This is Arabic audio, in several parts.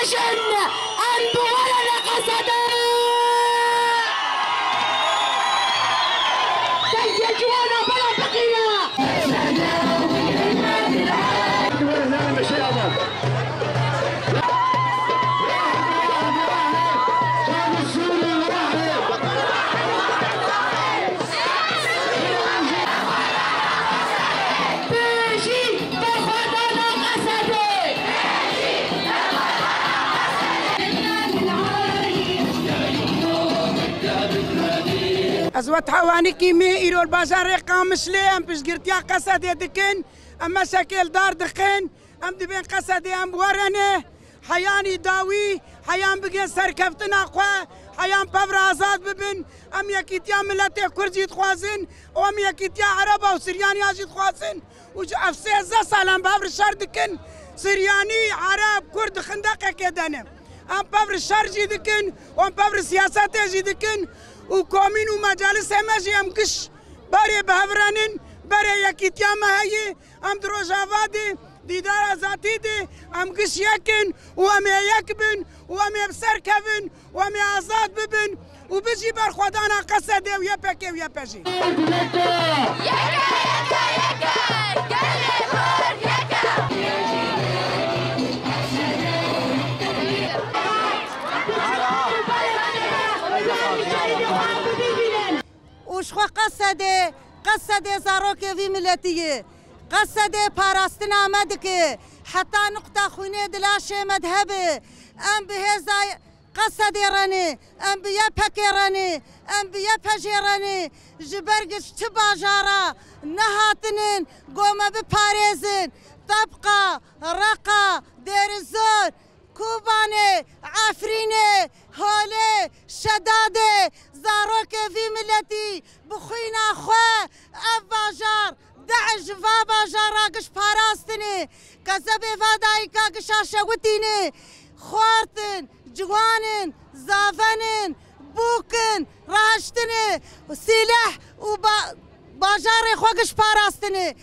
بجن أنب ولا قصدا تيجونا بلا بقينا أزوات حواني كيمي إيرو البازار قامش لي أم بشقرتيا قصدي دكن أما شكل دار دخن أم دبين قصدي أم ورنه حياني داوي حيان بقين سركفتنا قوا حيان بابر آزاد ببن أم يكيتيا ملتي كرجي تخوازن وأم يكيتيا عربة وسرياني آجي تخوازن وش أفسيزة سالان بابر الشهر دكن سرياني عرب كرد خندقة كدنم أم بابر الشهر جي دكن وأم بابر السياسات جي دكن وكومين ومجالس همجي ام كش بري بهفرانن بري يكيتيا ما هي ام دروجافادي ديدار ذاتي دي ام كش يكن وام يكبن وام يبسر كفن وام آزاد ببن وبجي برخودانا قصدي ويبكي ويبجي وشخوا قصدي زاروكي في ملتيه قصدي باراستنا مدكي حتى نقطة خويني دلاشي مذهبي ام بهزاي قصدي راني ام بيا بكي راني ام بيا بجي راني جبرقش تباجارا نهاتنين قوما بباريزن طبقة رقة دير الزور كوباني عفريني هولي شدادي زاروكي في ملتي بخوينا خوا افاجار دعش فاباجارا قش باراستني كذبي فادايكا قشاشة وتيني خوارتن جوانن زافنن بوكن راشتني وسلاح وباجاري خوا قش باراستني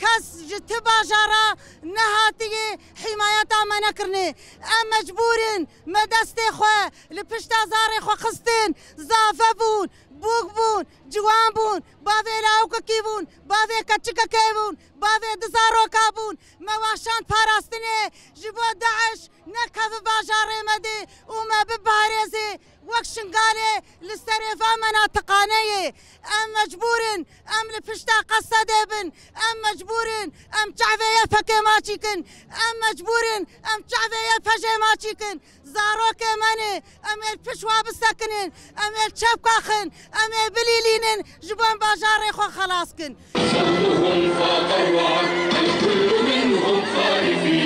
كس جت باجارا نهاتي حماية ما نكرني ام مجبورين مدستي خوا لبشتا زاري خوا خستين زافبون بوكبون جوانبون بافي لاوكا كيبون بافي كتشكا كيبون بافي دزارو كابون مواشان باراستني جبو داعش نكف باجاري مدي وما بباريزي وكشنقالي للسريفة مناطقانية ام مجبورين ام لبشتا قصدابن ام مجبورين ام تعفية فكي ماتشيكن ام مجبورين ام تعفية فجي ماتشيكن زاروكي ماني ام البشوا بالسكنين ام الشبكاخن ام بليلينن جبون باجاري خو خلاصكن شرهم فطوعا الكل منهم خائفين